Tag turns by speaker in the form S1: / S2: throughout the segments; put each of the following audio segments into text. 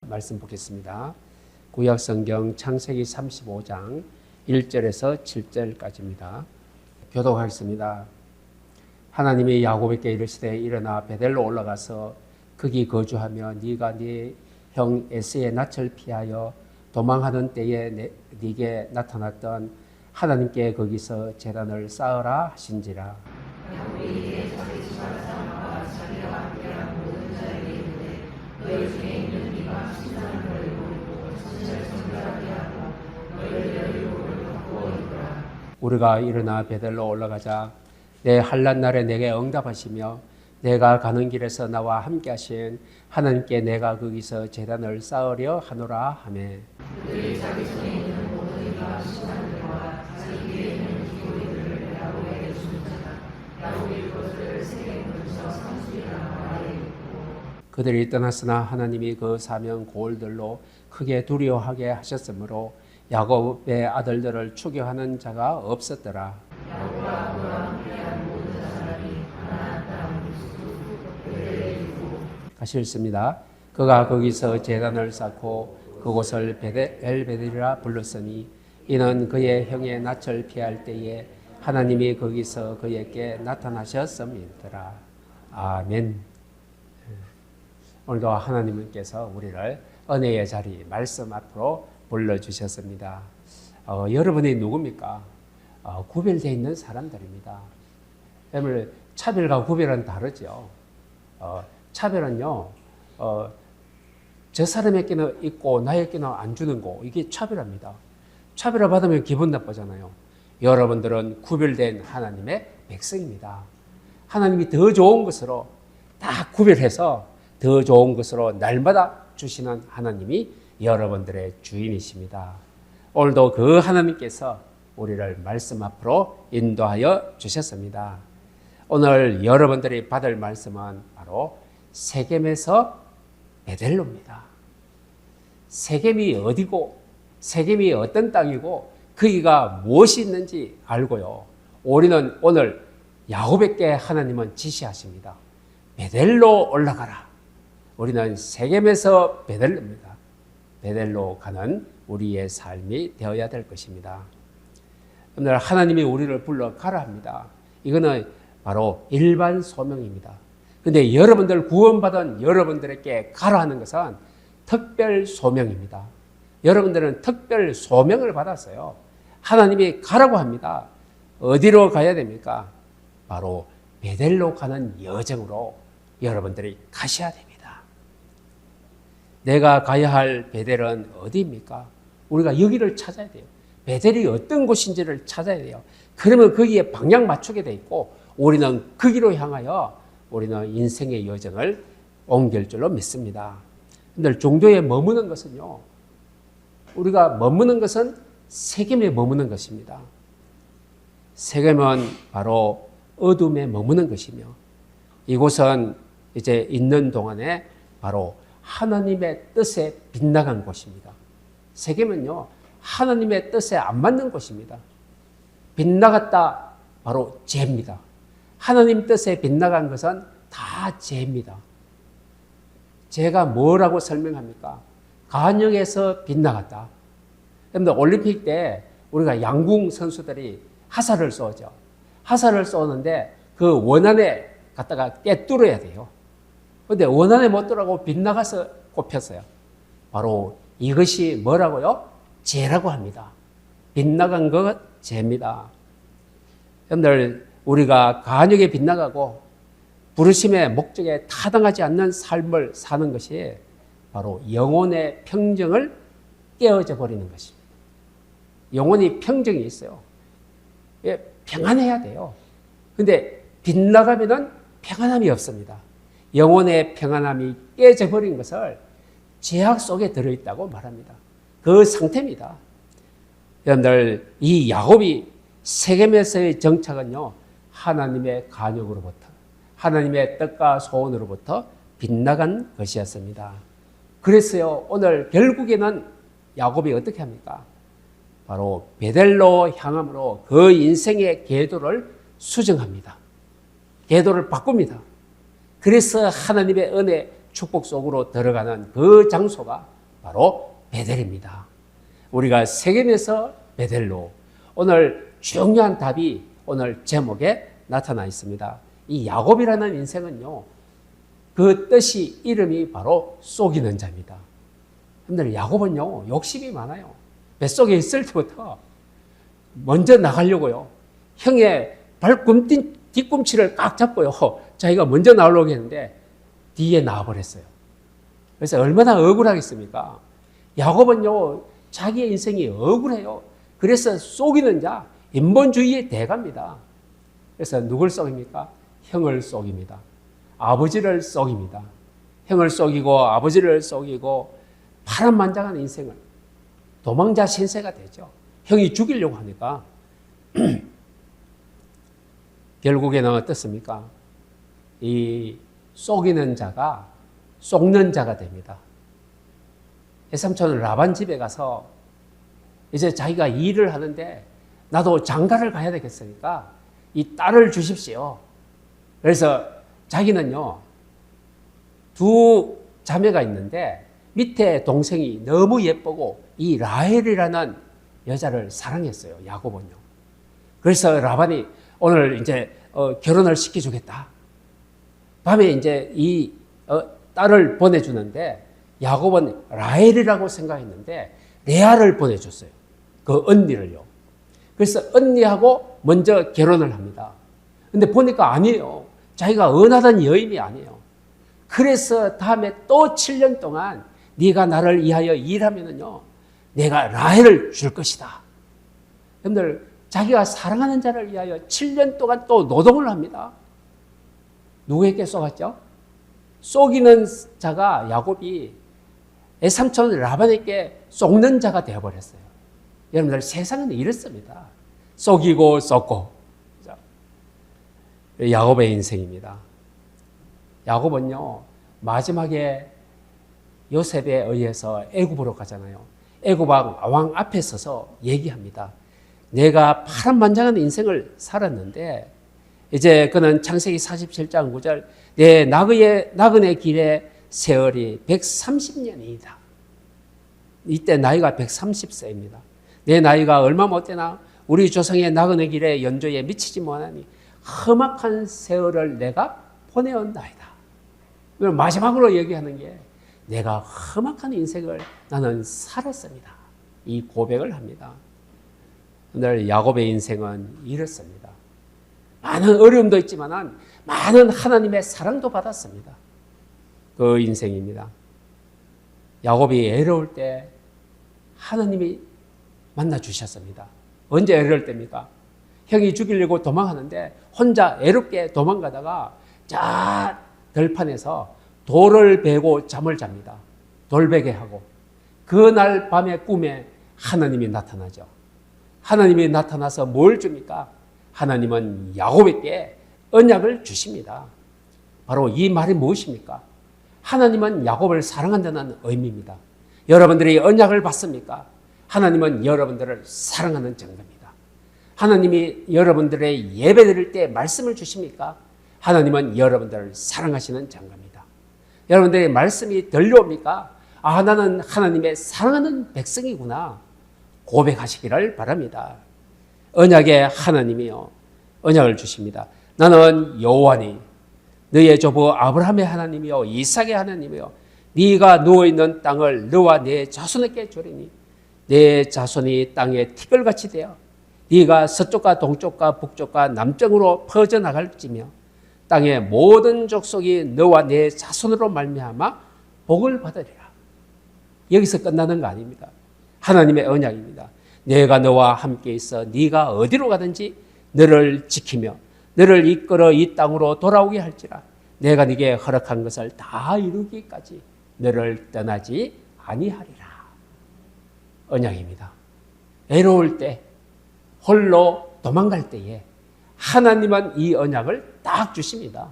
S1: 말씀 보겠습니다. 구약성경 창세기 35장 1절에서 7절까지입니다. 교독하겠습니다. 하나님이 야곱에게 이르시되 일어나 베델로 올라가서 거기 거주하며 네가 네 형 에서의 낯을 피하여 도망하는 때에 네게 나타났던 하나님께 거기서 제단을 쌓으라 하신지라. 야곱이 자기 집안 사람과 자기와 함께한 모든 자에게 이르되 너희 중에 있는 네가 신상을 버리고 천지를 정결하게 하고 너희를 여리고를 바꾸어 입으라. 우리가 일어나 베델로 올라가자 내 환난 날에 내게 응답하시며 내가 가는 길에서 나와 함께 하신 하나님께 내가 거기서 제단을 쌓으려 하노라 하매 그들이 자기 손에 있는 모든 이가 신상들과 자기 뒤에 있는 기고리들을 야곱에게 주는 자다. 야곱이 그것을 세겜 근처 산수리라고 아래 있고 그들이 떠났으나 하나님이 그 사명 고을들로 크게 두려워하게 하셨으므로 야곱의 아들들을 추격하는 자가 없었더라. 야곱과 그와 함께한 모든 사람이 가나안 땅 가시였습니다. 그가 거기서 제단을 쌓고 그곳을 엘베델이라 불렀으니 이는 그의 형의 낯을 피할 때에 하나님이 거기서 그에게 나타나셨음이더라. 아멘. 오늘도 하나님께서 우리를 은혜의 자리 말씀 앞으로 불러주셨습니다. 여러분이 누굽니까? 구별되어 있는 사람들입니다. 여러분 차별과 구별은 다르죠. 차별은요, 저 사람에게는 있고 나에게는 안 주는 거, 이게 차별합니다. 차별을 받으면 기분 나쁘잖아요. 여러분들은 구별된 하나님의 백성입니다. 하나님이 더 좋은 것으로 다 구별해서 더 좋은 것으로 날마다 주시는 하나님이 여러분들의 주인이십니다. 오늘도 그 하나님께서 우리를 말씀 앞으로 인도하여 주셨습니다. 오늘 여러분들이 받을 말씀은 바로 세겜에서 베델로입니다. 세겜이 어디고 세겜이 어떤 땅이고 거기가 무엇이 있는지 알고요. 우리는 오늘 야곱에게 하나님은 지시하십니다. 베델로 올라가라. 우리는 세겜에서 베델로입니다. 베델로 가는 우리의 삶이 되어야 될 것입니다. 오늘 하나님이 우리를 불러 가라 합니다. 이거는 바로 일반 소명입니다. 그런데 여러분들 구원받은 여러분들에게 가라 하는 것은 특별 소명입니다. 여러분들은 특별 소명을 받았어요. 하나님이 가라고 합니다. 어디로 가야 됩니까? 바로 베델로 가는 여정으로 여러분들이 가셔야 됩니다. 내가 가야 할 베델은 어디입니까? 우리가 여기를 찾아야 돼요. 베델이 어떤 곳인지를 찾아야 돼요. 그러면 거기에 방향 맞추게 돼 있고 우리는 거기로 향하여 우리는 인생의 여정을 옮길 줄로 믿습니다. 근데 종교에 머무는 것은요, 우리가 머무는 것은 세겜에 머무는 것입니다. 세겜은 바로 어둠에 머무는 것이며 이곳은 이제 있는 동안에 바로 하나님의 뜻에 빗나간 곳입니다. 세겜은요, 하나님의 뜻에 안 맞는 곳입니다. 빗나갔다 바로 죄입니다. 하나님 뜻에 빗나간 것은 다 죄입니다. 죄가 뭐라고 설명합니까? 간역에서 빗나갔다. 그런데 올림픽 때 우리가 양궁 선수들이 화살을 쏘죠. 화살을 쏘는데 그 원안에 갖다가 꿰뚫어야 돼요. 그런데 원안에 못 들어가고 빗나가서 꼽혔어요. 바로 이것이 뭐라고요? 죄라고 합니다. 빗나간 것 죄입니다. 여러분들 우리가 간역에 빗나가고 부르심의 목적에 타당하지 않는 삶을 사는 것이 바로 영혼의 평정을 깨어져 버리는 것입니다. 영혼이 평정이 있어요. 평안해야 돼요. 근데 빗나가면은 평안함이 없습니다. 영혼의 평안함이 깨져 버린 것을 죄악 속에 들어있다고 말합니다. 그 상태입니다. 여러분들 이 야곱이 세겜에서의 정착은요, 하나님의 간역으로부터 하나님의 뜻과 소원으로부터 빗나간 것이었습니다. 그래서요, 오늘 결국에는 야곱이 어떻게 합니까? 바로 베델로 향함으로 그 인생의 궤도를 수정합니다. 궤도를 바꿉니다. 그래서 하나님의 은혜 축복 속으로 들어가는 그 장소가 바로 베델입니다. 우리가 세겜에서 베델로, 오늘 중요한 답이 오늘 제목에 나타나 있습니다. 이 야곱이라는 인생은요, 그 뜻이, 이름이 바로 속이는 자입니다. 여러분들, 야곱은요 욕심이 많아요. 뱃속에 있을 때부터 먼저 나가려고요, 형의 뒤꿈치를 꽉 잡고요, 자기가 먼저 나오려고 했는데 뒤에 나와버렸어요. 그래서 얼마나 억울하겠습니까? 야곱은요 자기의 인생이 억울해요. 그래서 속이는 자, 인본주의의 대가입니다. 그래서 누굴 속입니까? 형을 속입니다. 아버지를 속입니다. 형을 속이고 아버지를 속이고 파란만장한 인생을, 도망자 신세가 되죠. 형이 죽이려고 하니까. 결국에는 어떻습니까? 이 속이는 자가 속는 자가 됩니다. 외삼촌은 라반 집에 가서 이제 자기가 일을 하는데 나도 장가를 가야 되겠으니까 이 딸을 주십시오. 그래서 자기는요, 두 자매가 있는데 밑에 동생이 너무 예쁘고 이 라헬이라는 여자를 사랑했어요, 야곱은요. 그래서 라반이 오늘 이제 결혼을 시켜주겠다. 밤에 이제 이 딸을 보내주는데 야곱은 라헬이라고 생각했는데 레아를 보내줬어요. 그 언니를요. 그래서 언니하고 먼저 결혼을 합니다. 근데 보니까 아니에요. 자기가 원하던 여인이 아니에요. 그래서 다음에 또 7년 동안 네가 나를 위하여 일하면은요, 내가 라헬을 줄 것이다. 여러분들, 자기가 사랑하는 자를 위하여 7년 동안 또 노동을 합니다. 누구에게 속았죠? 속이는 자가 야곱이 외삼촌 라반에게 속는 자가 되어버렸어요. 여러분들, 세상은 이렇습니다. 속이고 속고. 야곱의 인생입니다. 야곱은요, 마지막에 요셉에 의해서 애굽으로 가잖아요. 애굽 왕 앞에 서서 얘기합니다. 내가 파란만장한 인생을 살았는데 이제 그는 창세기 47장 9절, 내 나그네 길의 세월이 130년이다. 이때 나이가 130세입니다. 내 나이가 얼마 못 되나 우리 조상의 나그네 길의 연조에 미치지 못하니 험악한 세월을 내가 보내온다이다. 마지막으로 얘기하는 게 내가 험악한 인생을 나는 살았습니다. 이 고백을 합니다. 오늘 야곱의 인생은 이렇습니다. 많은 어려움도 있지만 많은 하나님의 사랑도 받았습니다. 그 인생입니다. 야곱이 애로울 때 하나님이 만나주셨습니다. 언제 애로울 때입니까? 형이 죽이려고 도망하는데 혼자 애롭게 도망가다가 저 들판에서 돌을 베고 잠을 잡니다. 돌베개 하고. 그날 밤의 꿈에 하나님이 나타나죠. 하나님이 나타나서 뭘 줍니까? 하나님은 야곱에게 언약을 주십니다. 바로 이 말이 무엇입니까? 하나님은 야곱을 사랑한다는 의미입니다. 여러분들이 언약을 받습니까? 하나님은 여러분들을 사랑하는 증거입니다. 하나님이 여러분들의 예배 드릴 때 말씀을 주십니까? 하나님은 여러분들을 사랑하시는 증거입니다. 여러분들의 말씀이 들려옵니까? 아, 나는 하나님의 사랑하는 백성이구나. 고백하시기를 바랍니다. 언약의 하나님이요, 언약을 주십니다. 나는 여호와니 너의 조부 아브라함의 하나님이요 이삭의 하나님이요 네가 누워있는 땅을 너와 네 자손에게 주리니 내 자손이 땅에 티끌같이 되어 네가 서쪽과 동쪽과 북쪽과 남쪽으로 퍼져나갈지며 땅의 모든 족속이 너와 내 자손으로 말미암아 복을 받으리라. 여기서 끝나는 거 아닙니다. 하나님의 언약입니다. 내가 너와 함께 있어 네가 어디로 가든지 너를 지키며 너를 이끌어 이 땅으로 돌아오게 할지라. 내가 네게 허락한 것을 다 이루기까지 너를 떠나지 아니하리라. 언약입니다. 애로울 때, 홀로 도망갈 때에 하나님은 이 언약을 딱 주십니다.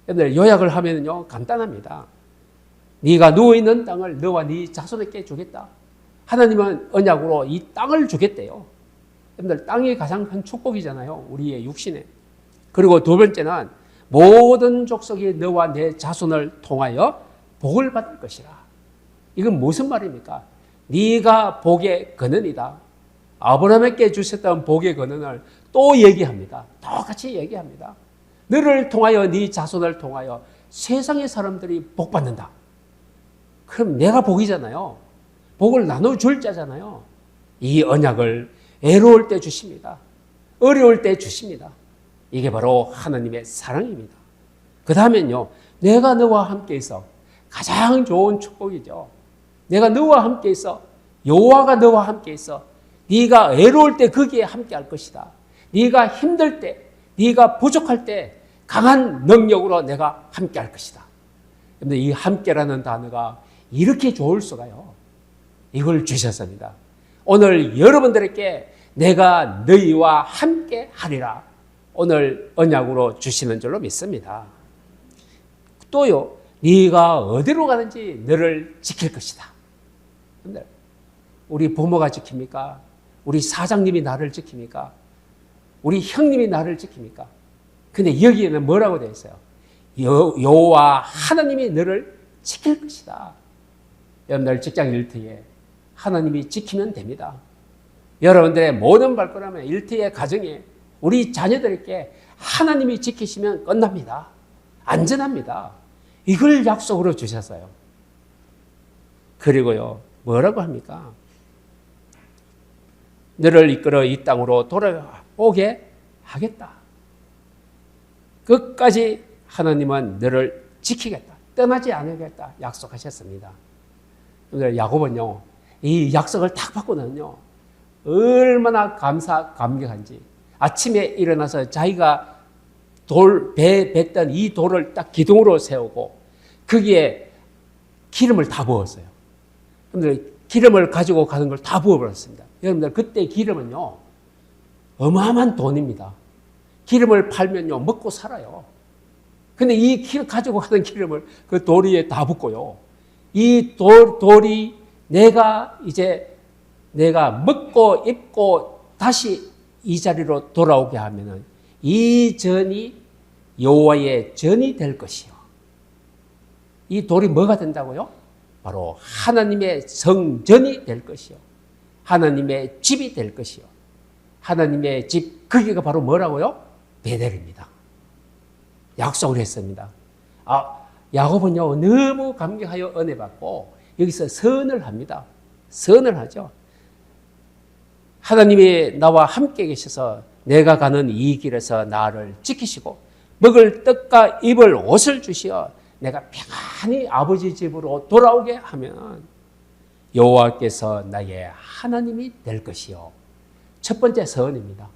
S1: 여러분들, 요약을 하면요 간단합니다. 네가 누워있는 땅을 너와 네 자손에게 주겠다. 하나님은 언약으로 이 땅을 주겠대요. 여러분들, 땅이 가장 큰 축복이잖아요, 우리의 육신에. 그리고 두 번째는 모든 족속이 너와 내 자손을 통하여 복을 받을 것이라. 이건 무슨 말입니까? 네가 복의 근원이다. 아브라함에게 주셨던 복의 근원을 또 얘기합니다. 똑같이 얘기합니다. 너를 통하여 네 자손을 통하여 세상의 사람들이 복 받는다. 그럼 내가 복이잖아요. 복을 나눠줄 자잖아요. 이 언약을 애로울 때 주십니다. 어려울 때 주십니다. 이게 바로 하나님의 사랑입니다. 그 다음엔요, 내가 너와 함께 있어. 가장 좋은 축복이죠. 내가 너와 함께 있어. 여호와가 너와 함께 있어. 네가 애로울 때 거기에 함께 할 것이다. 네가 힘들 때, 네가 부족할 때 강한 능력으로 내가 함께 할 것이다. 그런데 이 함께라는 단어가 이렇게 좋을 수가요. 이걸 주셨습니다. 오늘 여러분들에게 내가 너희와 함께 하리라. 오늘 언약으로 주시는 줄로 믿습니다. 또요, 네가 어디로 가든지 너를 지킬 것이다. 근데 우리 부모가 지킵니까? 우리 사장님이 나를 지킵니까? 우리 형님이 나를 지킵니까? 근데 여기에는 뭐라고 되어 있어요? 여호와 하나님이 너를 지킬 것이다. 여러분들 직장 일터에 하나님이 지키면 됩니다. 여러분들의 모든 발걸음에 일터의 가정에 우리 자녀들에게 하나님이 지키시면 끝납니다. 안전합니다. 이걸 약속으로 주셨어요. 그리고요, 뭐라고 합니까? 너를 이끌어 이 땅으로 돌아오게 하겠다. 끝까지 하나님은 너를 지키겠다. 떠나지 않으겠다. 약속하셨습니다. 야곱은요, 이 약속을 딱 받고는요, 얼마나 감격한지. 아침에 일어나서 자기가 배에 뱉던 이 돌을 딱 기둥으로 세우고 거기에 기름을 다 부었어요. 여러분들 기름을 가지고 가는 걸 다 부어버렸습니다. 여러분들 그때 기름은요, 어마어마한 돈입니다. 기름을 팔면요, 먹고 살아요. 근데 이 가지고 가는 기름을 그 돌 위에 다 붓고요. 이 돌이 내가 먹고 입고 다시 이 자리로 돌아오게 하면은 이 전이 여호와의 전이 될 것이요. 이 돌이 뭐가 된다고요? 바로 하나님의 성전이 될 것이요. 하나님의 집이 될 것이요. 하나님의 집, 거기가 바로 뭐라고요? 베델입니다. 약속을 했습니다. 야곱은요, 너무 감격하여 은혜 받고 여기서 선을 합니다. 선을 하죠. 하나님이 나와 함께 계셔서 내가 가는 이 길에서 나를 지키시고 먹을 떡과 입을 옷을 주시어 내가 평안히 아버지 집으로 돌아오게 하면 여호와께서 나의 하나님이 될 것이요. 첫 번째 선입니다.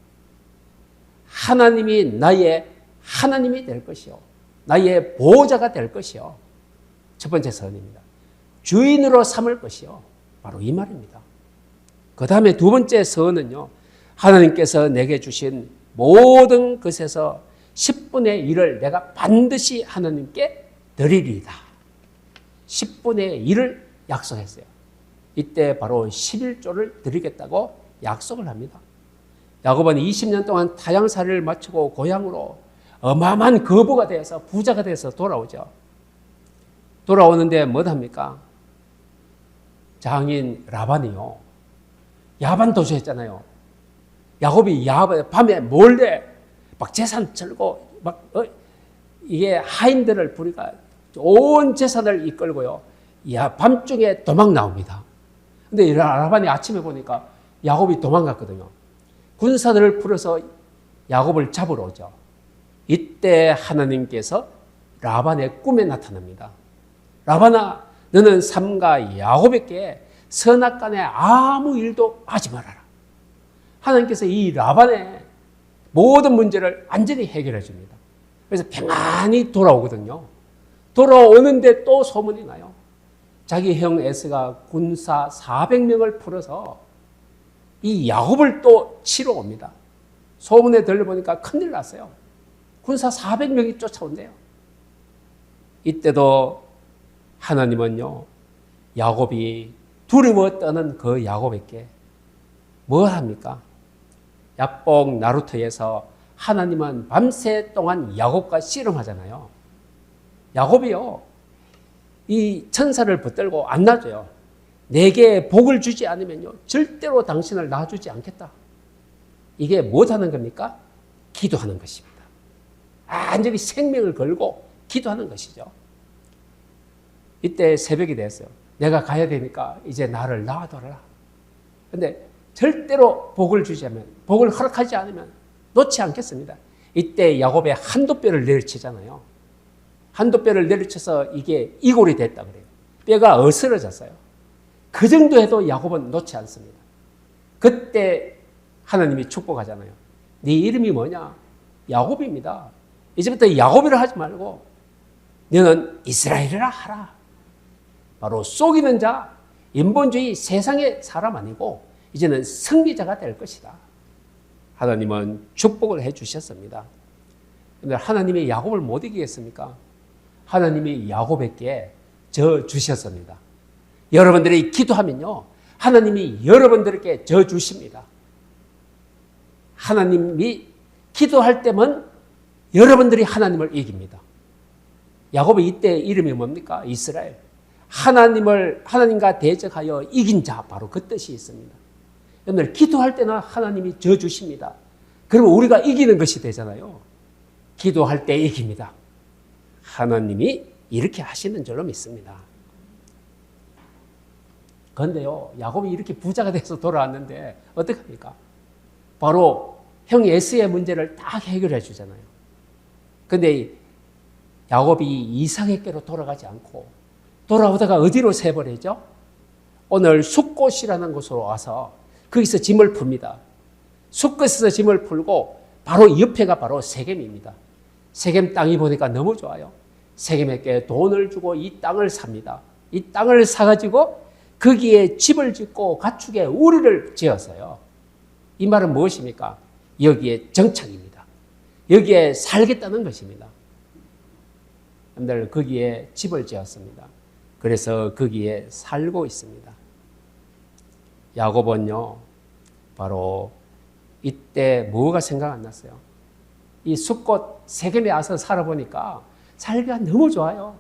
S1: 하나님이 나의 하나님이 될 것이요. 나의 보호자가 될 것이요. 첫 번째 선입니다. 주인으로 삼을 것이요. 바로 이 말입니다. 그 다음에 두 번째 선은요, 하나님께서 내게 주신 모든 것에서 10분의 1을 내가 반드시 하나님께 드리리이다. 10분의 1을 약속했어요. 이때 바로 11조를 드리겠다고 약속을 합니다. 야곱은 20년 동안 타향살이를 마치고 고향으로 어마어마한 거부가 되어서 부자가 돼서 돌아오죠. 돌아오는데 뭐합니까? 장인 라반이요. 야반 도주했잖아요. 야곱이 밤에 몰래 막 재산 철고 이게 하인들을 부리가 온 재산을 이끌고요. 밤중에 도망 나옵니다. 근데 라반이 아침에 보니까 야곱이 도망갔거든요. 군사들을 풀어서 야곱을 잡으러 오죠. 이때 하나님께서 라반의 꿈에 나타납니다. 라반아, 너는 삼가 야곱에게 선악간에 아무 일도 하지 말아라. 하나님께서 이 라반의 모든 문제를 완전히 해결해 줍니다. 그래서 평안히 돌아오거든요. 돌아오는데 또 소문이 나요. 자기 형 에스가 군사 400명을 풀어서 이 야곱을 또 치러 옵니다. 소문에 들려보니까 큰일 났어요. 군사 400명이 쫓아온대요. 이때도 하나님은요, 야곱이 두려워 떠는 그 야곱에게 뭘 합니까? 야복 나루토에서 하나님은 밤새 동안 야곱과 씨름하잖아요. 야곱이요, 이 천사를 붙들고 안 놔줘요. 내게 복을 주지 않으면요, 절대로 당신을 놔주지 않겠다. 이게 못하는 겁니까? 기도하는 것입니다. 완전히 생명을 걸고 기도하는 것이죠. 이때 새벽이 됐어요. 내가 가야 되니까 이제 나를 놔둬라. 근데 절대로 복을 주자면, 복을 허락하지 않으면 놓지 않겠습니다. 이때 야곱의 한도뼈를 내리치잖아요. 한도뼈를 내리쳐서 이게 이골이 됐다 그래요. 뼈가 어스러졌어요. 그 정도 해도 야곱은 놓지 않습니다. 그때 하나님이 축복하잖아요. 네 이름이 뭐냐? 야곱입니다. 이제부터 야곱이라 하지 말고 너는 이스라엘이라 하라. 바로 속이는 자, 인본주의 세상의 사람 아니고 이제는 승리자가 될 것이다. 하나님은 축복을 해 주셨습니다. 그런데 하나님이 야곱을 못 이기겠습니까? 하나님이 야곱에게 져 주셨습니다. 여러분들이 기도하면요, 하나님이 여러분들에게 져 주십니다. 하나님이 기도할 때면 여러분들이 하나님을 이깁니다. 야곱의 이때 이름이 뭡니까? 이스라엘. 하나님과 대적하여 이긴 자, 바로 그 뜻이 있습니다. 여러분들 기도할 때는 하나님이 져 주십니다. 그러면 우리가 이기는 것이 되잖아요. 기도할 때 이깁니다. 하나님이 이렇게 하시는 줄로 믿습니다. 그런데요, 야곱이 이렇게 부자가 돼서 돌아왔는데 어떡합니까? 바로 형 에스의 문제를 딱 해결해 주잖아요. 그런데 야곱이 이삭에게로 돌아가지 않고 돌아오다가 어디로 새버리죠? 오늘 숫곳이라는 곳으로 와서 거기서 짐을 풉니다. 숫곳에서 짐을 풀고 바로 옆에가 바로 세겜입니다. 세겜 땅이 보니까 너무 좋아요. 세겜에게 돈을 주고 이 땅을 삽니다. 이 땅을 사가지고 거기에 집을 짓고 가축에 우리를 지었어요. 이 말은 무엇입니까? 여기에 정착입니다. 여기에 살겠다는 것입니다. 여러분들 거기에 집을 지었습니다. 그래서 거기에 살고 있습니다. 야곱은요, 바로 이때 뭐가 생각 안 났어요? 이 숫곳 세겜에 와서 살아보니까 살기가 너무 좋아요.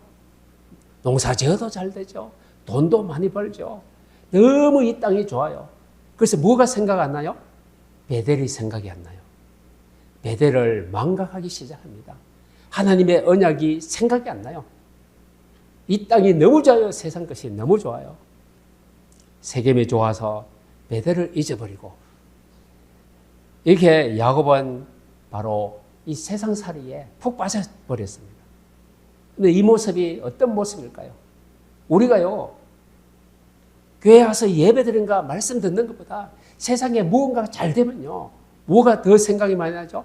S1: 농사 지어도 잘 되죠. 돈도 많이 벌죠. 너무 이 땅이 좋아요. 그래서 뭐가 생각 안 나요? 베델이 생각이 안 나요. 베델을 망각하기 시작합니다. 하나님의 언약이 생각이 안 나요. 이 땅이 너무 좋아요. 세상 것이 너무 좋아요. 세겜이 좋아서 베델을 잊어버리고, 이렇게 야곱은 바로 이 세상살이에 푹 빠져버렸습니다. 근데 이 모습이 어떤 모습일까요? 우리가요, 교회 와서 예배 드린가 말씀 듣는 것보다 세상에 무언가가 잘 되면요, 뭐가 더 생각이 많이 나죠?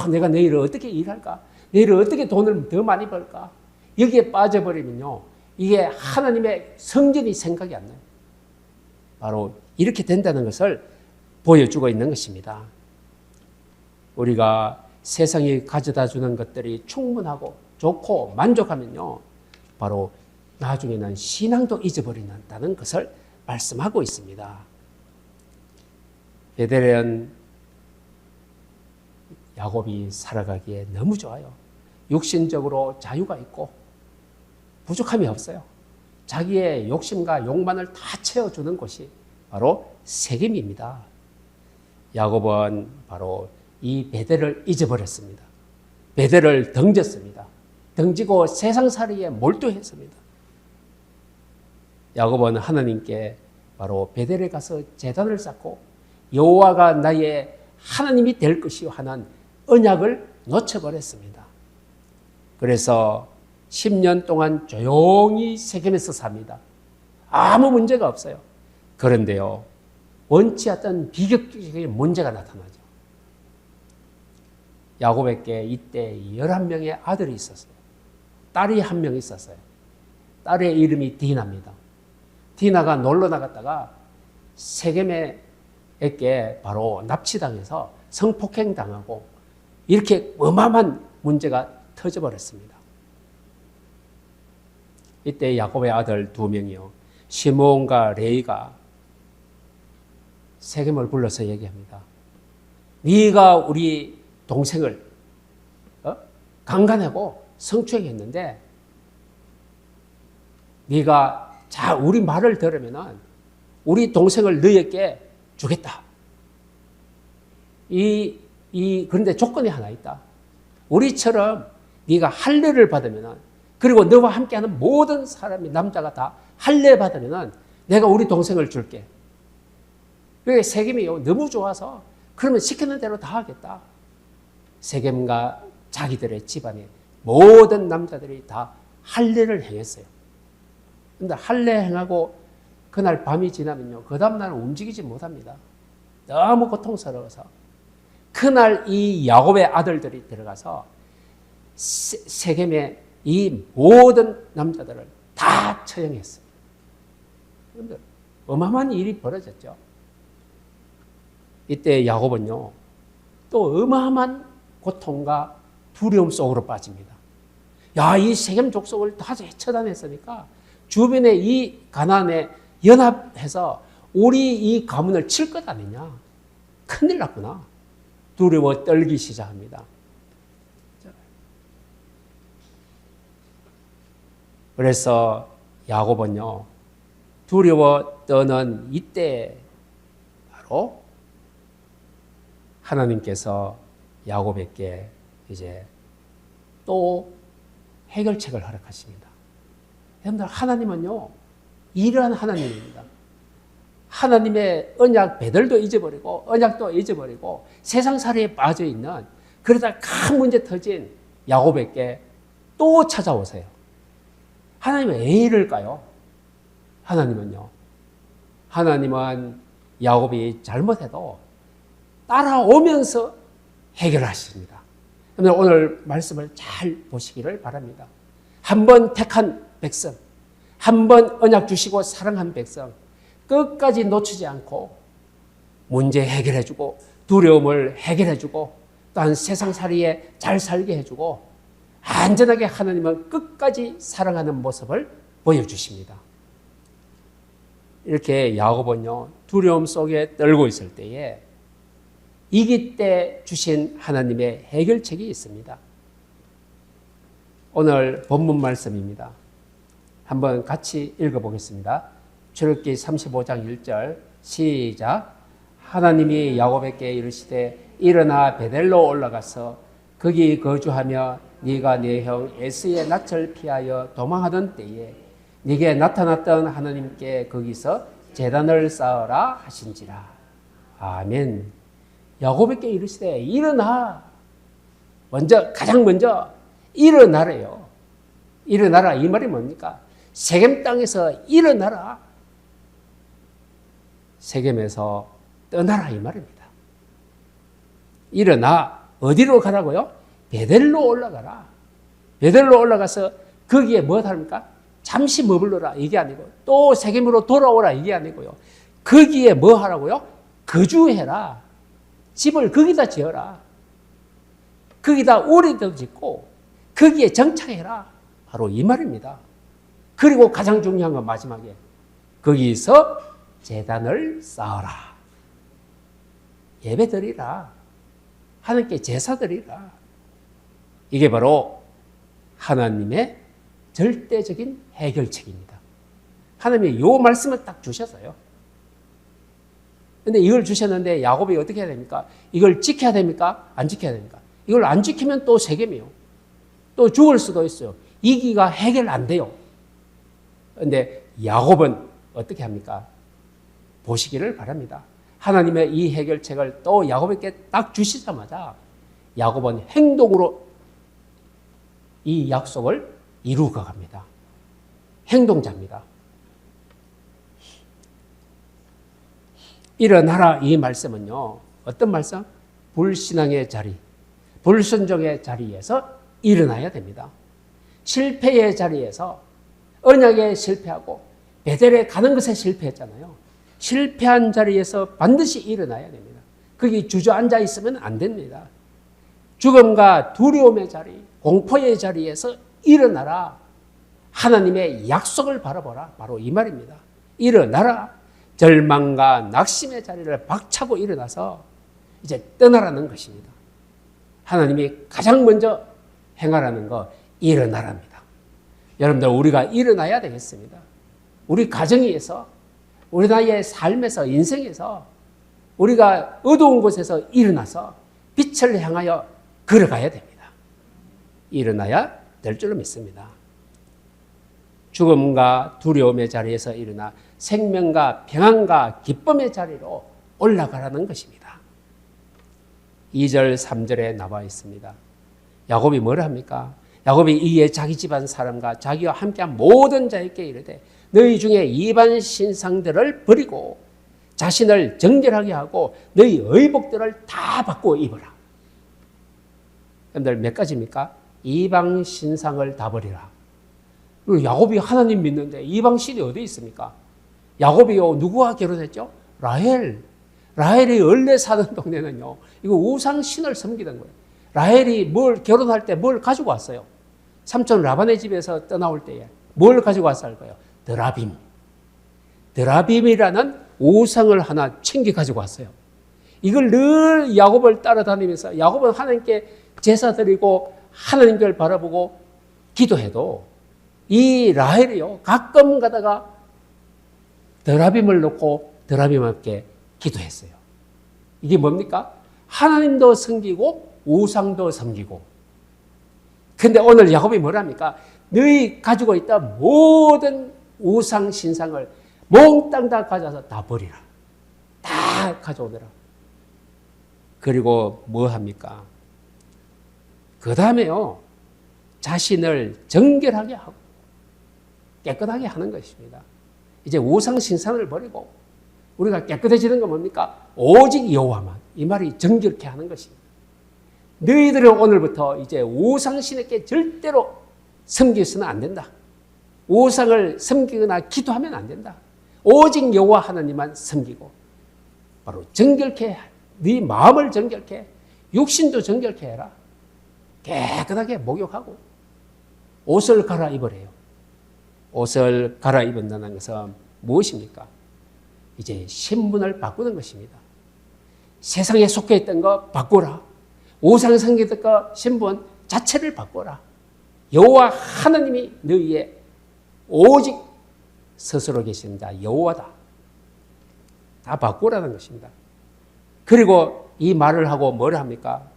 S1: 내가 내일 어떻게 일할까? 내일 어떻게 돈을 더 많이 벌까? 여기에 빠져버리면요, 이게 하나님의 성전이 생각이 안 나요. 바로 이렇게 된다는 것을 보여주고 있는 것입니다. 우리가 세상이 가져다 주는 것들이 충분하고 좋고 만족하면요, 바로 나중에는 신앙도 잊어버린다는 것을 말씀하고 있습니다. 베델은 야곱이 살아가기에 너무 좋아요. 육신적으로 자유가 있고 부족함이 없어요. 자기의 욕심과 욕망을 다 채워주는 곳이 바로 세겜입니다. 야곱은 바로 이 베델을 잊어버렸습니다. 베델을 던졌습니다. 던지고 세상살이에 몰두했습니다. 야곱은 하나님께 바로 베델에 가서 제단을 쌓고 여호와가 나의 하나님이 될 것이요 하는 언약을 놓쳐버렸습니다. 그래서 10년 동안 조용히 세겜에서 삽니다. 아무 문제가 없어요. 그런데요, 원치 않던 비극적인 문제가 나타나죠. 야곱에게 이때 11명의 아들이 있었어요. 딸이 한 명 있었어요. 딸의 이름이 디나입니다. 디나가 놀러 나갔다가 세겜에게 바로 납치당해서 성폭행당하고 이렇게 어마어마한 문제가 터져버렸습니다. 이때 야곱의 아들 2명이요, 시므온과 레위가 세겜을 불러서 얘기합니다. 네가 우리 동생을 강간하고 성추행했는데 네가 자 우리 말을 들으면은 우리 동생을 너에게 주겠다. 그런데 조건이 하나 있다. 우리처럼 네가 할례를 받으면은 그리고 너와 함께하는 모든 사람이 남자가 다 할례 받으면은 내가 우리 동생을 줄게. 그게 세겜이 너무 좋아서 그러면 시키는 대로 다 하겠다. 세겜과 자기들의 집안의 모든 남자들이 다 할례를 행했어요. 근데 할례 행하고 그날 밤이 지나면요. 그 다음날은 움직이지 못합니다. 너무 고통스러워서. 그날 이 야곱의 아들들이 들어가서 세겜의 이 모든 남자들을 다 처형했어요. 그런데 어마어마한 일이 벌어졌죠. 이때 야곱은요. 또 어마어마한 고통과 두려움 속으로 빠집니다. 야, 이 세겜 족속을 다 처단했으니까 주변에 이 가나안에 연합해서 우리 이 가문을 칠 것 아니냐. 큰일 났구나. 두려워 떨기 시작합니다. 그래서 야곱은요. 두려워 떠는 이때 바로 하나님께서 야곱에게 이제 또 해결책을 허락하십니다. 여러분들 하나님은요. 이러한 하나님입니다. 하나님의 언약 배들도 잊어버리고 언약도 잊어버리고 세상살이에 빠져있는 그러다 큰 문제 터진 야곱에게 또 찾아오세요. 하나님은 왜 이럴까요? 하나님은요. 하나님은 야곱이 잘못해도 따라오면서 해결하십니다. 오늘 말씀을 잘 보시기를 바랍니다. 한 번 택한 백성, 한 번 언약 주시고 사랑한 백성, 끝까지 놓치지 않고 문제 해결해주고 두려움을 해결해주고 또한 세상살이에 잘 살게 해주고 안전하게 하나님은 끝까지 사랑하는 모습을 보여주십니다. 이렇게 야곱은요 두려움 속에 떨고 있을 때에 이기 때 주신 하나님의 해결책이 있습니다. 오늘 본문 말씀입니다. 한번 같이 읽어보겠습니다. 출애굽기 35장 1절 시작. 하나님이 야곱에게 이르시되 일어나 베델로 올라가서 거기 거주하며 네가 네 형 에서의 낯을 피하여 도망하던 때에 네게 나타났던 하나님께 거기서 제단을 쌓으라 하신지라. 아멘. 야곱에게 이르시되 일어나. 가장 먼저 일어나래요. 일어나라 이 말이 뭡니까? 세겜 땅에서 일어나라. 세겜에서 떠나라 이 말입니다. 일어나. 어디로 가라고요? 베델로 올라가라. 베델로 올라가서 거기에 뭐 합니까? 잠시 머물러라 이게 아니고 또 세겜으로 돌아오라 이게 아니고요. 거기에 뭐 하라고요? 거주해라. 집을 거기다 지어라. 거기다 우리도 짓고 거기에 정착해라. 바로 이 말입니다. 그리고 가장 중요한 건 마지막에 거기서 제단을 쌓아라. 예배 드리라. 하나님께 제사 드리라. 이게 바로 하나님의 절대적인 해결책입니다. 하나님이 이 말씀을 딱 주셨어요. 근데 이걸 주셨는데 야곱이 어떻게 해야 됩니까? 이걸 지켜야 됩니까? 안 지켜야 됩니까? 이걸 안 지키면 또 세겜이요. 또 죽을 수도 있어요. 이기가 해결 안 돼요. 근데 야곱은 어떻게 합니까? 보시기를 바랍니다. 하나님의 이 해결책을 또 야곱에게 딱 주시자마자 야곱은 행동으로 이 약속을 이루어 갑니다. 행동자입니다. 일어나라 이 말씀은요. 어떤 말씀? 불신앙의 자리, 불순종의 자리에서 일어나야 됩니다. 실패의 자리에서 언약에 실패하고 베델에 가는 것에 실패했잖아요. 실패한 자리에서 반드시 일어나야 됩니다. 거기 주저앉아 있으면 안 됩니다. 죽음과 두려움의 자리, 공포의 자리에서 일어나라. 하나님의 약속을 바라보라. 바로 이 말입니다. 일어나라. 절망과 낙심의 자리를 박차고 일어나서 이제 떠나라는 것입니다. 하나님이 가장 먼저 행하라는 거 일어나랍니다. 여러분들 우리가 일어나야 되겠습니다. 우리 가정에서, 우리 나의 삶에서, 인생에서 우리가 어두운 곳에서 일어나서 빛을 향하여 걸어가야 됩니다. 일어나야 될 줄로 믿습니다. 죽음과 두려움의 자리에서 일어나 생명과 평안과 기쁨의 자리로 올라가라는 것입니다. 2절, 3절에 나와 있습니다. 야곱이 뭘 합니까? 야곱이 이에 자기 집안 사람과 자기와 함께한 모든 자에게 이르되 너희 중에 이방 신상들을 버리고 자신을 정결하게 하고 너희 의복들을 다 바꾸어 입어라. 여러분들 몇 가지입니까? 이방 신상을 다 버리라. 야곱이 하나님 믿는데 이방 신이 어디 있습니까? 야곱이요, 누구와 결혼했죠? 라헬이 원래 사는 동네는요, 이거 우상 신을 섬기던 거예요. 라헬이 결혼할 때 뭘 가지고 왔어요? 삼촌 라반의 집에서 떠나올 때에 뭘 가지고 왔을까요? 드라빔이라는 우상을 하나 챙겨 가지고 왔어요. 이걸 늘 야곱을 따라다니면서 야곱은 하나님께 제사 드리고 하나님을 바라보고 기도해도 이 라헬이요, 가끔 가다가 드라빔을 놓고 드라빔 함께 기도했어요. 이게 뭡니까? 하나님도 섬기고 우상도 섬기고. 근데 오늘 야곱이 뭐랍니까? 너희 가지고 있다 모든 우상 신상을 몽땅 다 가져서 다 버리라. 다 가져오더라. 그리고 뭐 합니까? 그 다음에요, 자신을 정결하게 하고 깨끗하게 하는 것입니다. 이제 우상 신상을 버리고 우리가 깨끗해지는 건 뭡니까? 오직 여호와만. 이 말이 정결케 하는 것입니다. 너희들은 오늘부터 이제 우상신에게 절대로 섬기서는 안 된다. 우상을 섬기거나 기도하면 안 된다. 오직 여호와 하나님만 섬기고 바로 정결케, 네 마음을 정결케, 육신도 정결케 해라. 깨끗하게 목욕하고 옷을 갈아입으래요. 옷을 갈아입는다는 것은 무엇입니까? 이제 신분을 바꾸는 것입니다. 세상에 속해 있던 거 바꾸라. 우상 섬기던 거 신분 자체를 바꾸라. 여호와 하나님이 너희의 오직 스스로 계신 자 여호와다. 다 바꾸라는 것입니다. 그리고 이 말을 하고 뭘 합니까?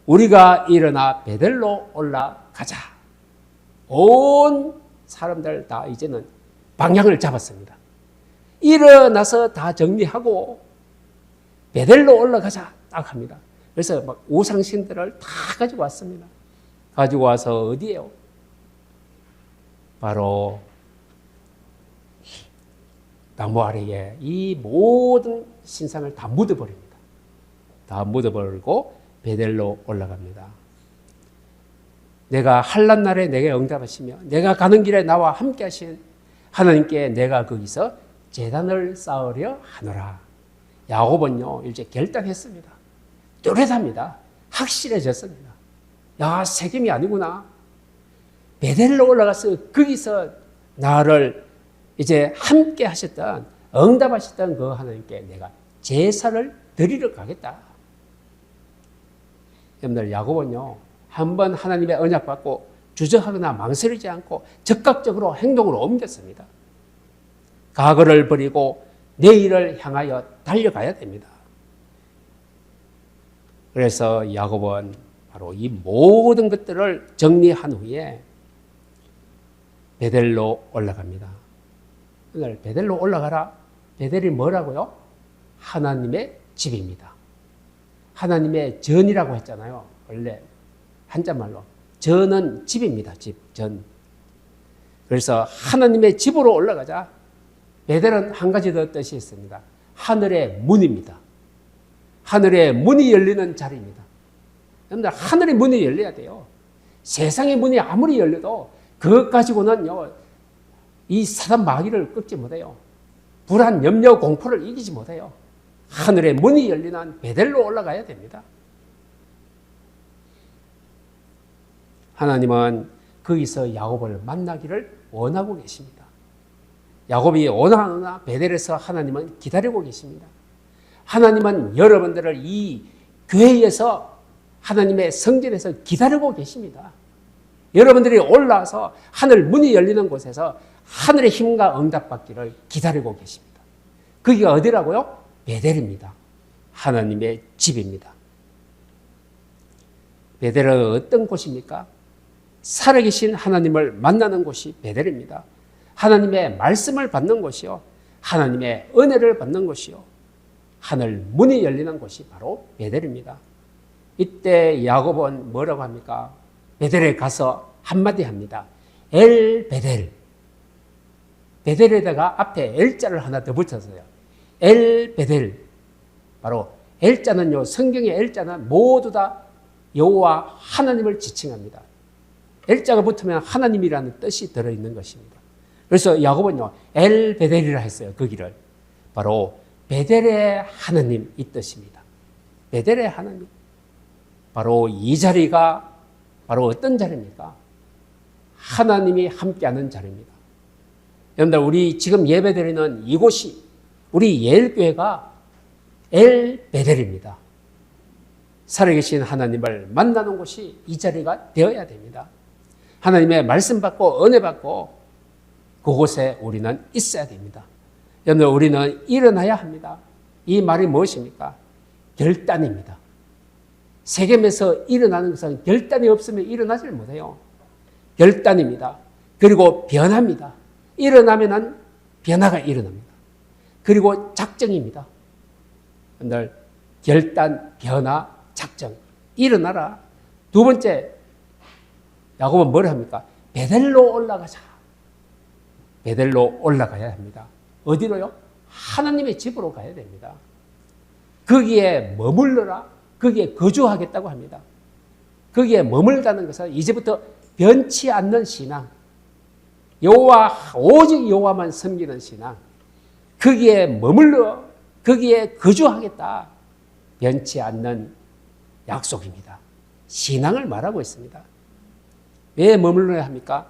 S1: 우리가 일어나 베델로 올라가자. 온 사람들 다 이제는 방향을 잡았습니다. 일어나서 다 정리하고 베델로 올라가자 딱 합니다. 그래서 막 우상신들을 다 가지고 왔습니다. 가지고 와서 어디에요? 바로 나무 아래에 이 모든 신상을 다 묻어버립니다. 다 묻어버리고 베델로 올라갑니다. 내가 환난 날에 내게 응답하시며 내가 가는 길에 나와 함께 하신 하나님께 내가 거기서 제단을 쌓으려 하노라. 야곱은요, 이제 결단했습니다. 뚜렷합니다. 확실해졌습니다. 야, 세겜이 아니구나. 베델로 올라가서 거기서 나를 이제 함께 하셨던, 응답하셨던 그 하나님께 내가 제사를 드리러 가겠다. 여러분들, 야곱은요, 한번 하나님의 언약 받고 주저하거나 망설이지 않고 적극적으로 행동으로 옮겼습니다. 과거를 버리고 내일을 향하여 달려가야 됩니다. 그래서 야곱은 바로 이 모든 것들을 정리한 후에 베델로 올라갑니다. 오늘 베델로 올라가라. 베델이 뭐라고요? 하나님의 집입니다. 하나님의 전이라고 했잖아요. 원래 한자말로. 전은 집입니다. 집, 전. 그래서 하나님의 집으로 올라가자. 베델은 한 가지 더 뜻이 있습니다. 하늘의 문입니다. 하늘의 문이 열리는 자리입니다. 여러분들, 하늘의 문이 열려야 돼요. 세상의 문이 아무리 열려도 그것 가지고는요, 이 사단 마귀를 꺾지 못해요. 불안, 염려, 공포를 이기지 못해요. 하늘의 문이 열리는 베델로 올라가야 됩니다. 하나님은 거기서 야곱을 만나기를 원하고 계십니다. 야곱이 원하나 베델에서 하나님은 기다리고 계십니다. 하나님은 여러분들을 이 교회에서 하나님의 성전에서 기다리고 계십니다. 여러분들이 올라와서 하늘 문이 열리는 곳에서 하늘의 힘과 응답받기를 기다리고 계십니다. 거기가 어디라고요? 베델입니다. 하나님의 집입니다. 베델은 어떤 곳입니까? 살아계신 하나님을 만나는 곳이 베델입니다. 하나님의 말씀을 받는 곳이요, 하나님의 은혜를 받는 곳이요, 하늘 문이 열리는 곳이 바로 베델입니다. 이때 야곱은 뭐라고 합니까? 베델에 가서 한마디 합니다. 엘 베델. 베델에다가 앞에 엘자를 하나 더 붙였어요. 엘 베델. 바로 엘자는요, 성경의 엘자는 모두 다 여호와 하나님을 지칭합니다. 엘자가 붙으면 하나님이라는 뜻이 들어있는 것입니다. 그래서 야곱은요, 엘 베델이라 했어요. 거기를 바로 베델의 하나님, 이 뜻입니다. 베델의 하나님. 바로 이 자리가 바로 어떤 자리입니까? 하나님이 함께하는 자리입니다. 여러분들, 우리 지금 예배드리는 이곳이 우리 예일교회가 엘 베델입니다. 살아계신 하나님을 만나는 곳이 이 자리가 되어야 됩니다. 하나님의 말씀 받고 은혜 받고 그곳에 우리는 있어야 됩니다. 여러분, 우리는 일어나야 합니다. 이 말이 무엇입니까? 결단입니다. 세겜에서 일어나는 것은 결단이 없으면 일어나질 못해요. 결단입니다. 그리고 변화입니다. 일어나면은 변화가 일어납니다. 그리고 작정입니다. 여러분들, 결단, 변화, 작정. 일어나라. 두 번째, 야곱은 뭘 합니까? 베델로 올라가자. 베델로 올라가야 합니다. 어디로요? 하나님의 집으로 가야 됩니다. 거기에 머물러라. 거기에 거주하겠다고 합니다. 거기에 머물다는 것은 이제부터 변치 않는 신앙, 여호와, 오직 여호와만 섬기는 신앙, 거기에 머물러 거기에 거주하겠다. 변치 않는 약속입니다. 신앙을 말하고 있습니다. 왜 머물러야 합니까?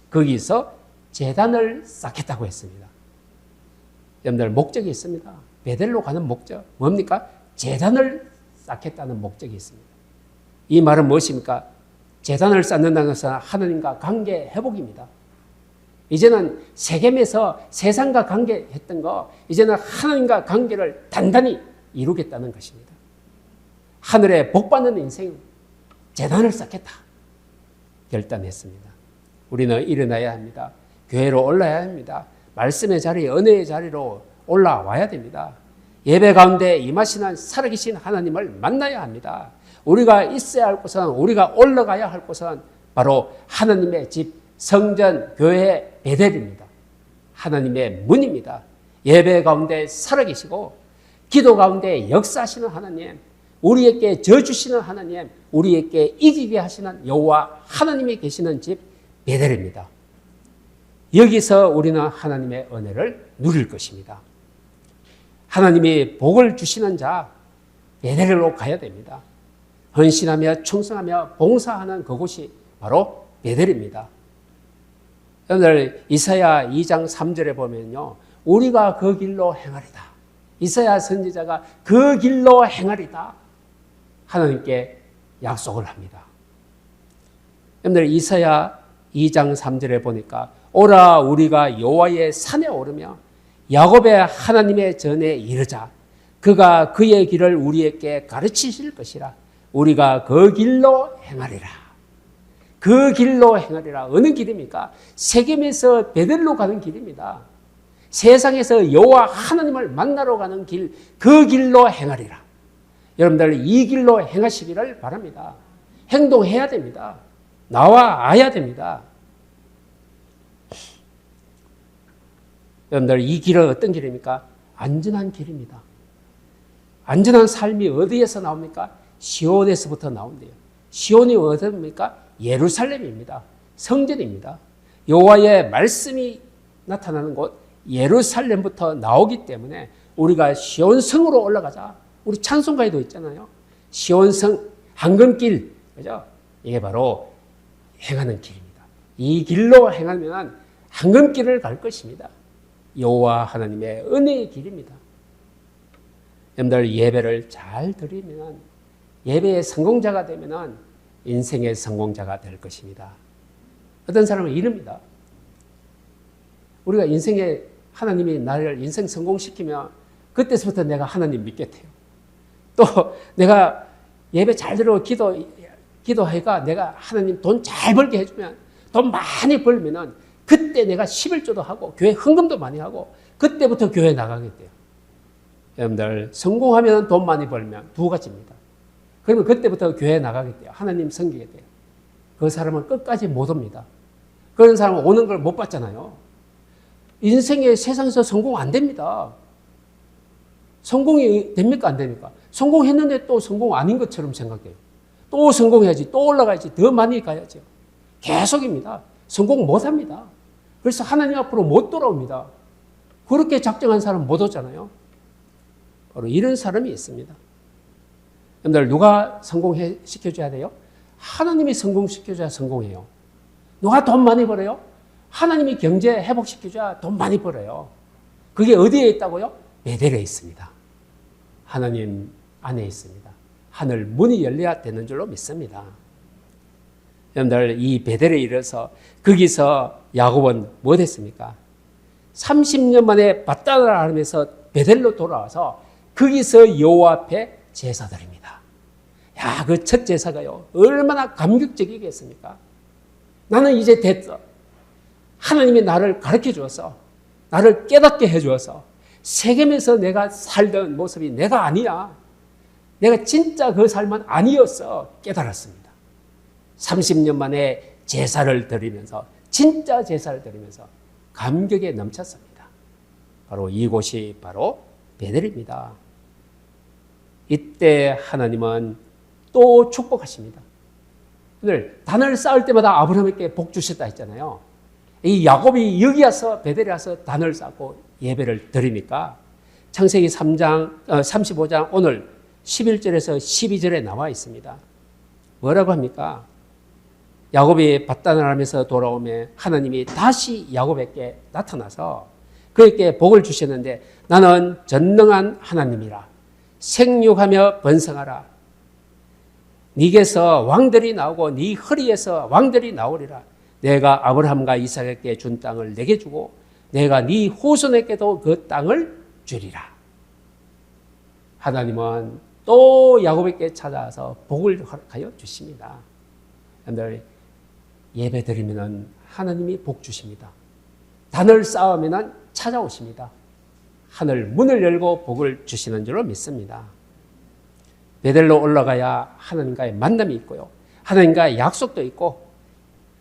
S1: 거기서 제단을 쌓겠다고 했습니다. 여러분들, 목적이 있습니다. 베델로 가는 목적 뭡니까? 제단을 쌓겠다는 목적이 있습니다. 이 말은 무엇입니까? 제단을 쌓는다는 것은 하나님과 관계 회복입니다. 이제는 세겜에서 세상과 관계했던 거, 이제는 하나님과 관계를 단단히 이루겠다는 것입니다. 하늘에 복받는 인생, 제단을 쌓겠다 결단했습니다. 우리는 일어나야 합니다. 교회로 올라야 합니다. 말씀의 자리, 은혜의 자리로 올라와야 됩니다. 예배 가운데 임하시는 살아계신 하나님을 만나야 합니다. 우리가 있어야 할 곳은, 우리가 올라가야 할 곳은 바로 하나님의 집, 성전, 교회, 베델입니다. 하나님의 문입니다. 예배 가운데 살아계시고 기도 가운데 역사하시는 하나님, 우리에게 져주시는 하나님, 우리에게 이기게 하시는 여호와 하나님이 계시는 집 베델입니다. 여기서 우리는 하나님의 은혜를 누릴 것입니다. 하나님이 복을 주시는 자 베델로 가야 됩니다. 헌신하며 충성하며 봉사하는 그곳이 바로 베델입니다. 오늘 이사야 2장 3절에 보면요, 우리가 그 길로 행하리다. 이사야 선지자가 그 길로 행하리다 하나님께 약속을 합니다. 여러분들, 이사야 2장 3절에 보니까 오라 우리가 여호와의 산에 오르며 야곱의 하나님의 전에 이르자. 그가 그의 길을 우리에게 가르치실 것이라. 우리가 그 길로 행하리라. 그 길로 행하리라. 어느 길입니까? 세겜에서 베델로 가는 길입니다. 세상에서 여호와 하나님을 만나러 가는 길, 그 길로 행하리라. 여러분들, 이 길로 행하시기를 바랍니다. 행동해야 됩니다. 나와야 됩니다. 여러분들, 이 길은 어떤 길입니까? 안전한 길입니다. 안전한 삶이 어디에서 나옵니까? 시온에서부터 나온대요. 시온이 어디입니까? 예루살렘입니다. 성전입니다. 여호와의 말씀이 나타나는 곳 예루살렘부터 나오기 때문에 우리가 시온성으로 올라가자. 우리 찬송가에도 있잖아요. 시온성 황금길, 그죠? 이게 바로 행하는 길입니다. 이 길로 행하면 황금길을 갈 것입니다. 여호와 하나님의 은혜의 길입니다. 여러분들, 예배를 잘 드리면, 예배의 성공자가 되면 인생의 성공자가 될 것입니다. 어떤 사람은 이릅니다. 우리가 인생에 하나님이 나를 인생 성공시키면 그때서부터 내가 하나님 믿겠대요. 또 내가 예배 잘 들어 기도하니까 내가 하나님 돈 잘 벌게 해주면, 돈 많이 벌면은 그때 내가 11조도 하고 교회 헌금도 많이 하고 그때부터 교회 나가겠대요. 여러분들, 성공하면 돈 많이 벌면 두 가지입니다. 그러면 그때부터 교회 나가겠대요. 하나님 섬기게 돼요. 그 사람은 끝까지 못 옵니다. 그런 사람은 오는 걸 못 봤잖아요. 인생에 세상에서 성공 안 됩니다. 성공이 됩니까? 안 됩니까? 성공했는데 또 성공 아닌 것처럼 생각해요. 또 성공해야지, 또 올라가야지, 더 많이 가야죠. 계속입니다. 성공 못 합니다. 그래서 하나님 앞으로 못 돌아옵니다. 그렇게 작정한 사람은 못 오잖아요. 바로 이런 사람이 있습니다. 여러분들, 누가 성공시켜줘야 돼요? 하나님이 성공시켜줘야 성공해요. 누가 돈 많이 벌어요? 하나님이 경제 회복시켜줘야 돈 많이 벌어요. 그게 어디에 있다고요? 베델에 있습니다. 하나님 안에 있습니다. 하늘 문이 열려야 되는 줄로 믿습니다. 여러분들, 이 베델에 이르러서 거기서 야곱은 뭐 됐습니까? 30년 만에 밧단을 하면서 베델로 돌아와서 거기서 여호와 앞에 제사 드립니다. 야, 그 첫 제사가요, 얼마나 감격적이겠습니까? 나는 이제 됐어. 하나님이 나를 가르쳐 주어서, 나를 깨닫게 해 주어서, 세겜에서 내가 살던 모습이 내가 아니야. 내가 진짜 그 삶은 아니었어. 깨달았습니다. 30년 만에 제사를 드리면서, 진짜 제사를 드리면서 감격에 넘쳤습니다. 바로 이곳이 바로 베델입니다. 이때 하나님은 또 축복하십니다. 오늘 단을 쌓을 때마다 아브라함에게 복 주셨다 했잖아요. 이 야곱이 여기 와서 베델에 와서 단을 쌓고 예배를 드리니까 창세기 35장 오늘 11절에서 12절에 나와 있습니다. 뭐라고 합니까? 야곱이 밧단을 하면서 돌아오며 하나님이 다시 야곱에게 나타나서 그에게 복을 주셨는데, 나는 전능한 하나님이라. 생육하며 번성하라. 네게서 왕들이 나오고 네 허리에서 왕들이 나오리라. 내가 아브라함과 이삭에게 준 땅을 내게 주고 내가 네 후손에게도 그 땅을 주리라. 하나님은 또 야곱에게 찾아와서 복을 허락하여 주십니다. 여러분들, 예배 드리면 하나님이 복 주십니다. 단을 쌓으면 찾아오십니다. 하늘 문을 열고 복을 주시는 줄로 믿습니다. 베델로 올라가야 하나님과의 만남이 있고요, 하나님과의 약속도 있고,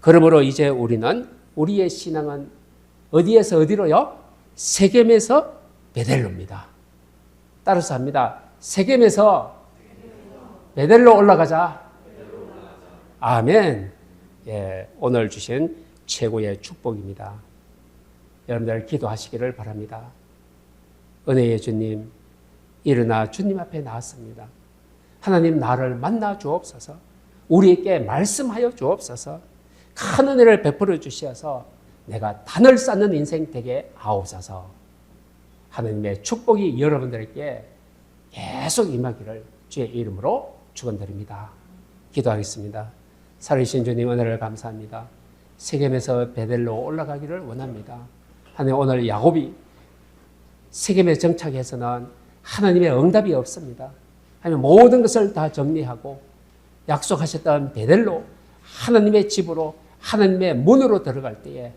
S1: 그러므로 이제 우리는, 우리의 신앙은 어디에서 어디로요? 세겜에서 베델로입니다. 따라서 합니다. 세겜에서 베델로 올라가자. 아멘. 예, 오늘 주신 최고의 축복입니다. 여러분들 기도하시기를 바랍니다. 은혜의 주님, 일어나 주님 앞에 나왔습니다. 하나님, 나를 만나 주옵소서. 우리에게 말씀하여 주옵소서. 큰 은혜를 베풀어 주시어서 내가 단을 쌓는 인생 되게 하옵소서. 하나님의 축복이 여러분들에게 계속 임하기를 주의 이름으로 축원드립니다. 기도하겠습니다. 살아계신 주님, 은혜를 감사합니다. 세겜에서 베델로 올라가기를 원합니다. 하나님, 오늘 야곱이 세겜에 정착해서는 하나님의 응답이 없습니다. 하나님, 모든 것을 다 정리하고 약속하셨던 베델로, 하나님의 집으로, 하나님의 문으로 들어갈 때에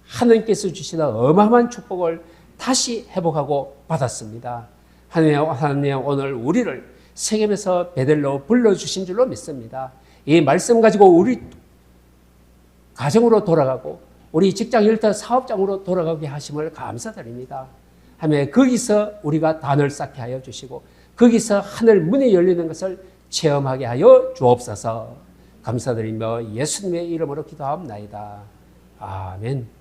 S1: 하나님께서 주시는 어마어마한 축복을 다시 회복하고 받았습니다. 하나님, 오늘 우리를 세겜에서 베델로 불러주신 줄로 믿습니다. 이 말씀 가지고 우리 가정으로 돌아가고 우리 직장 일터 사업장으로 돌아가게 하심을 감사드립니다. 하며 거기서 우리가 단을 쌓게 하여 주시고 거기서 하늘 문이 열리는 것을 체험하게 하여 주옵소서. 감사드리며 예수님의 이름으로 기도하옵나이다. 아멘.